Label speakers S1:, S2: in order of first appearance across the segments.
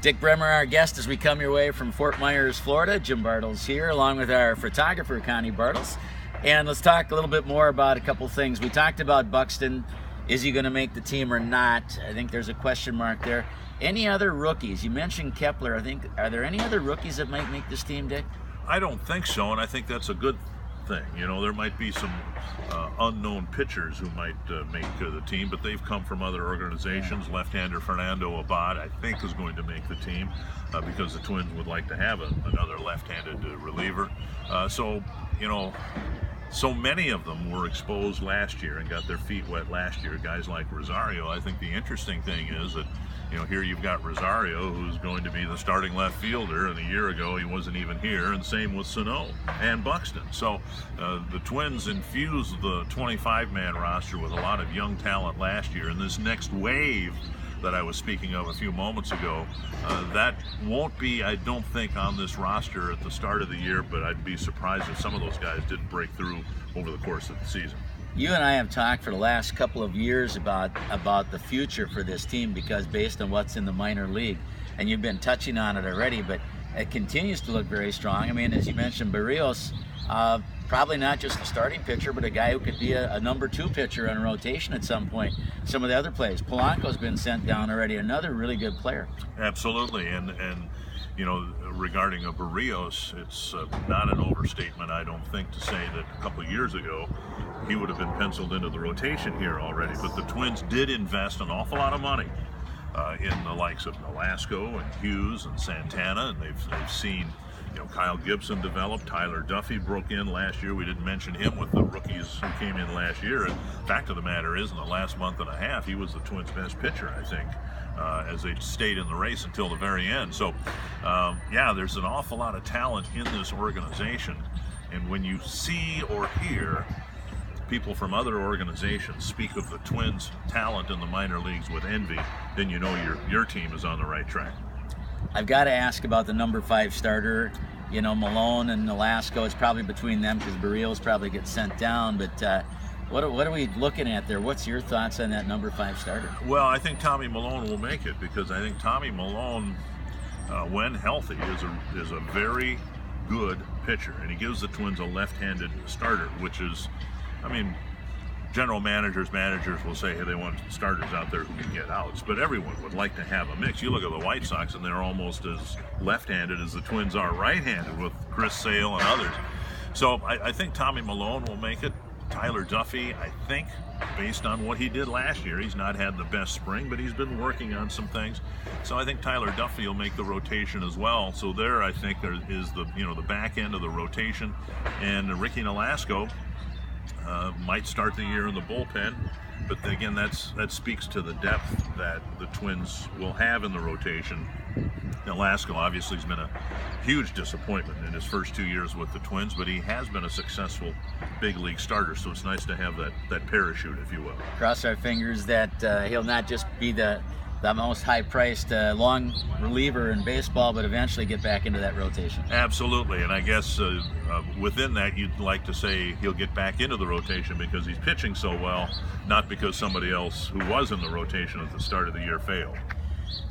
S1: Dick Bremer, our guest, as we come your way from Fort Myers, Florida. Jim Bartles here, along with our photographer, Connie Bartles. And let's talk a little bit more about a couple things. We talked about Buxton. Is he going to make the team or not? I think there's a question mark there. Any other rookies? You mentioned Kepler. Are there any other rookies that might make this team, Dick?
S2: I don't think so, and I think that's a good thing. You know, there might be some unknown pitchers who might make the team, but they've come from other organizations. Yeah. Left-hander Fernando Abad, I think, is going to make the team because the Twins would like to have another left-handed reliever. So, you know, so many of them were exposed last year and got their feet wet last year, guys like Rosario. I think the interesting thing is that, you know, here you've got Rosario, who's going to be the starting left fielder, and a year ago he wasn't even here, and same with Sano and Buxton. So the Twins infused the 25-man roster with a lot of young talent last year, and this next wave that I was speaking of a few moments ago, that won't be, I don't think, on this roster at the start of the year, but I'd be surprised if some of those guys didn't break through over the course of the season.
S1: You and I have talked for the last couple of years about the future for this team, because based on what's in the minor league, and you've been touching on it already, but it continues to look very strong. I mean, as you mentioned, Barrios, probably not just a starting pitcher, but a guy who could be a number 2 pitcher on a rotation at some point. Some of the other players, Polanco's been sent down already, another really good player.
S2: Absolutely, and you know, regarding a Barrios, it's not an overstatement, I don't think, to say that a couple of years ago he would have been penciled into the rotation here already. But the Twins did invest an awful lot of money in the likes of Nolasco and Hughes and Santana, and they've seen, you know, Kyle Gibson develop. Tyler Duffy broke in last year. We didn't mention him with the rookies who came in last year. And fact of the matter is, in the last month and a half, he was the Twins' best pitcher, I think, as they stayed in the race until the very end. So, yeah, there's an awful lot of talent in this organization. And when you see or hear people from other organizations speak of the Twins' talent in the minor leagues with envy, then you know your team is on the right track.
S1: I've got to ask about the number 5 starter. You know, Malone and Nolasco, it's probably between them because Barrios probably gets sent down. But what are we looking at there? What's your thoughts on that number 5 starter?
S2: Well, I think Tommy Malone will make it, because I think Tommy Malone, when healthy, is a very good pitcher, and he gives the Twins a left-handed starter, which is, I mean, general managers will say, hey, they want starters out there who can get outs, but everyone would like to have a mix. You look at the White Sox, and they're almost as left-handed as the Twins are right-handed, with Chris Sale and others. So I think Tommy Malone will make it. Tyler Duffy, I think, based on what he did last year, he's not had the best spring, but he's been working on some things. So I think Tyler Duffy will make the rotation as well. So there, I think, there is the back end of the rotation, and Ricky Nolasco might start the year in the bullpen, but again, that speaks to the depth that the Twins will have in the rotation. Nolasco obviously has been a huge disappointment in his first 2 years with the Twins, but he has been a successful big league starter, so it's nice to have that parachute, if you will.
S1: Cross our fingers that he'll not just be the most high-priced long reliever in baseball, but eventually get back into that rotation.
S2: Absolutely, and I guess within that, you'd like to say he'll get back into the rotation because he's pitching so well, not because somebody else who was in the rotation at the start of the year failed.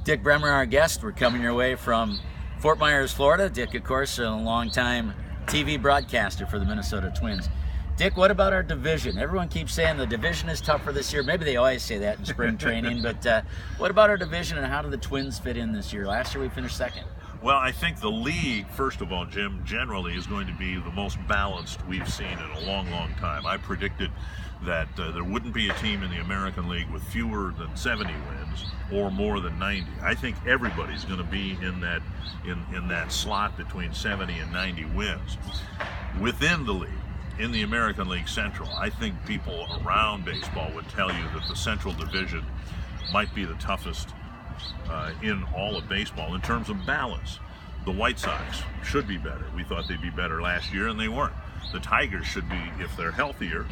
S1: Dick Bremer, our guest. We're coming your way from Fort Myers, Florida. Dick, of course, a longtime TV broadcaster for the Minnesota Twins. Dick, what about our division? Everyone keeps saying the division is tougher this year. Maybe they always say that in spring training, but what about our division, and how do the Twins fit in this year? Last year we finished second.
S2: Well, I think the league, first of all, Jim, generally is going to be the most balanced we've seen in a long, long time. I predicted that there wouldn't be a team in the American League with fewer than 70 wins or more than 90. I think everybody's going to be in that slot between 70 and 90 wins. Within the league, in the American League Central, I think people around baseball would tell you that the Central Division might be the toughest in all of baseball in terms of balance. The White Sox should be better. We thought they'd be better last year, and they weren't. The Tigers should be, if they're healthier,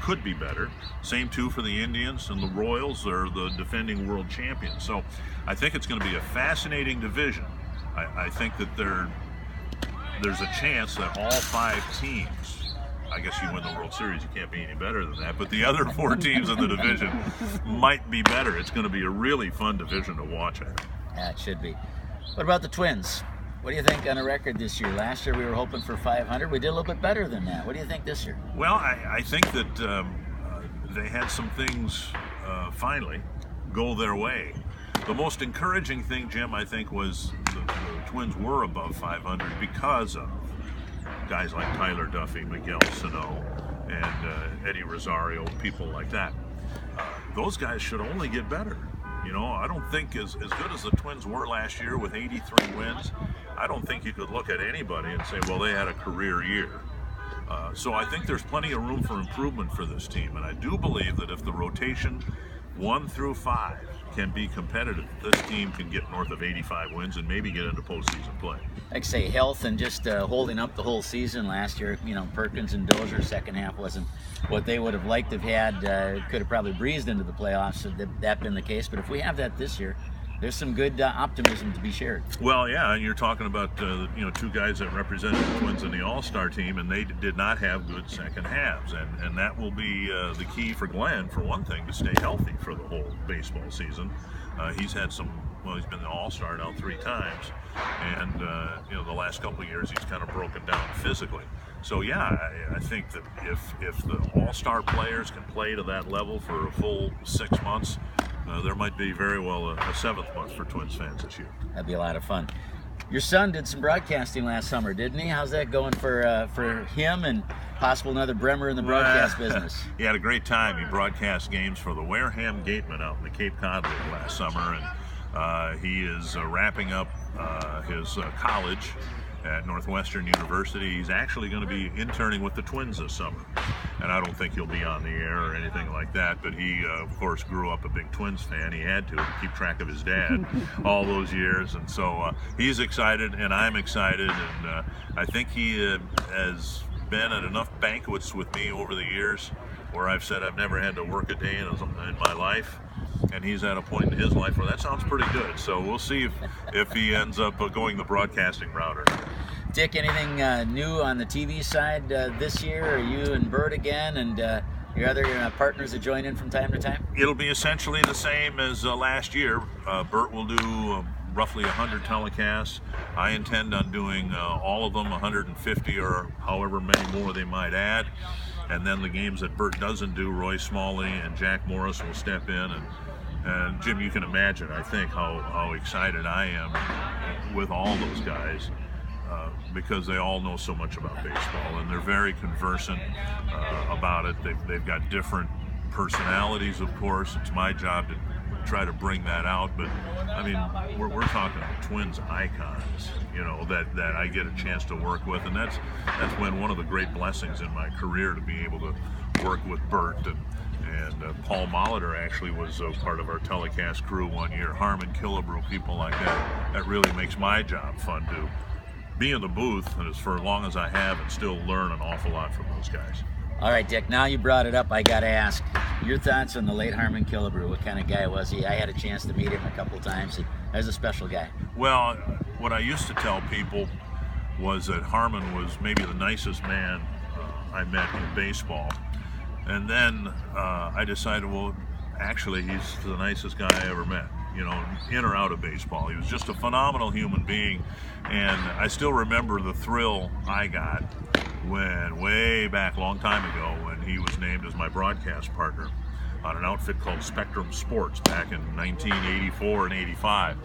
S2: could be better. Same too for the Indians, and the Royals are the defending world champions. So I think it's going to be a fascinating division. I think that there's a chance that all 5 teams, I guess you win the World Series, you can't be any better than that, but the other 4 teams in the division might be better. It's going to be a really fun division to watch, I think.
S1: Yeah, it should be. What about the Twins? What do you think on a record this year? Last year we were hoping for 500. We did a little bit better than that. What do you think this year?
S2: Well, I think that they had some things finally go their way. The most encouraging thing, Jim, I think, was the Twins were above 500 because of guys like Tyler Duffy, Miguel Sano, and Eddie Rosario, people like that. Those guys should only get better. You know, I don't think as good as the Twins were last year with 83 wins, I don't think you could look at anybody and say, well, they had a career year. So I think there's plenty of room for improvement for this team. And I do believe that if the rotation 1 through 5 can be competitive, this team can get north of 85 wins and maybe get into postseason play.
S1: Like say health and just holding up the whole season last year. You know, Perkins and Dozier second half wasn't what they would have liked to have had. Could have probably breezed into the playoffs had that been the case. But if we have that this year, there's some good optimism to be shared.
S2: Well, yeah, and you're talking about two guys that represented the Twins in the All-Star team, and they did not have good second halves, and that will be the key for Glenn, for one thing, to stay healthy for the whole baseball season. He's had he's been the All-Star now 3 times, and the last couple of years he's kind of broken down physically. So yeah, I think that if the All-Star players can play to that level for a full 6 months, there might be very well a 7th month for Twins fans this year.
S1: That'd be a lot of fun. Your son did some broadcasting last summer, didn't he? How's that going for him and possible another Bremer in the broadcast business?
S2: He had a great time. He broadcast games for the Wareham Gatemen out in the Cape Cod League last summer, and he is wrapping up his college at Northwestern University. He's actually going to be interning with the Twins this summer, and I don't think he'll be on the air or anything like that, but he of course grew up a big Twins fan. He had to keep track of his dad all those years, and so he's excited and I'm excited, and I think he has been at enough banquets with me over the years where I've said I've never had to work a day in my life, and he's at a point in his life where that sounds pretty good. So we'll see if he ends up going the broadcasting route or not.
S1: Dick, anything new on the TV side this year? Are you and Bert again, and your other partners that join in from time to time?
S2: It'll be essentially the same as last year. Bert will do roughly 100 telecasts. I intend on doing all of them, 150 or however many more they might add. And then the games that Bert doesn't do, Roy Smalley and Jack Morris will step in. And Jim, you can imagine, I think, how excited I am with all those guys. Because they all know so much about baseball, and they're very conversant about it. They've got different personalities, of course. It's my job to try to bring that out, but I mean, we're talking Twins icons, that I get a chance to work with, and that's been one of the great blessings in my career, to be able to work with Bert, and Paul Molitor actually was part of our telecast crew one year. Harmon Killebrew, people like that. That really makes my job fun to be in the booth, and as for as long as I have, and still learn an awful lot from those guys.
S1: All right, Dick, now you brought it up, I got to ask your thoughts on the late Harmon Killebrew. What kind of guy was he? I had a chance to meet him a couple times. He was a special guy.
S2: Well, what I used to tell people was that Harmon was maybe the nicest man I met in baseball. And then I decided, well, actually, he's the nicest guy I ever met. In or out of baseball. He was just a phenomenal human being, and I still remember the thrill I got when, way back a long time ago, when he was named as my broadcast partner on an outfit called Spectrum Sports back in 1984 and 85.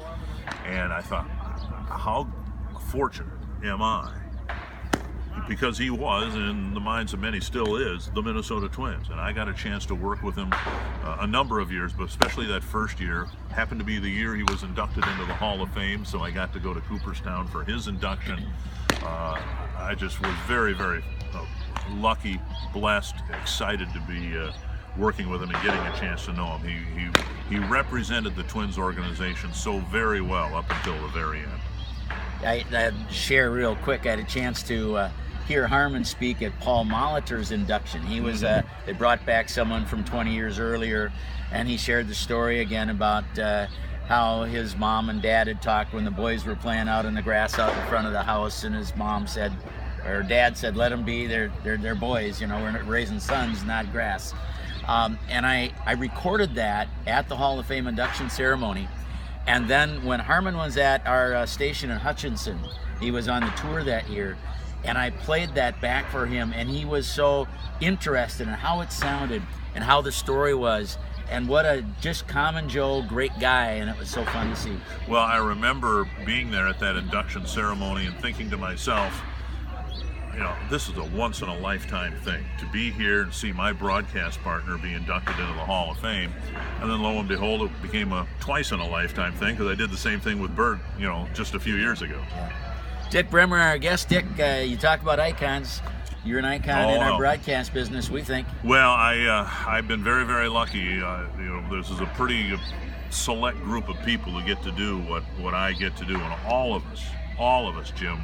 S2: And I thought, how fortunate am I? Because he was, in the minds of many still is, the Minnesota Twins. And I got a chance to work with him a number of years, but especially that first year. Happened to be the year he was inducted into the Hall of Fame, so I got to go to Cooperstown for his induction. I just was very, very lucky, blessed, excited to be working with him and getting a chance to know him. He represented the Twins organization so very well up until the very end.
S1: I share real quick. I had a chance to hear Harmon speak at Paul Molitor's induction. He was they brought back someone from 20 years earlier, and he shared the story again about how his mom and dad had talked when the boys were playing out in the grass out in front of the house, and his mom said, or dad said, let them be, they're boys, we're raising sons, not grass. And I recorded that at the Hall of Fame induction ceremony. And then when Harmon was at our station in Hutchinson, he was on the tour that year, and I played that back for him, and he was so interested in how it sounded and how the story was, and what a just common Joe great guy, and it was so fun to see.
S2: Well, I remember being there at that induction ceremony and thinking to myself, you know, this is a once-in-a-lifetime thing. To be here and see my broadcast partner be inducted into the Hall of Fame, and then lo and behold, it became a twice-in-a-lifetime thing, because I did the same thing with Bert, you know, just a few years ago.
S1: Yeah. Dick Bremer, our guest. Dick, you talk about icons. You're an icon in our broadcast business, we think.
S2: Well, I've been very, very lucky. You know, this is a pretty select group of people who get to do what I get to do, and all of us, Jim,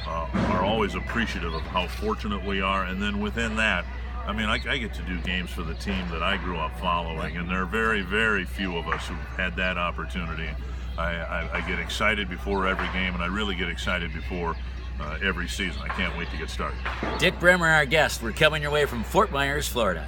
S2: are always appreciative of how fortunate we are. And then within that, I mean, I get to do games for the team that I grew up following, and there are very, very few of us who've had that opportunity. I get excited before every game, and I really get excited before every season. I can't wait to get started.
S1: Dick Bremer, our guest. We're coming your way from Fort Myers, Florida.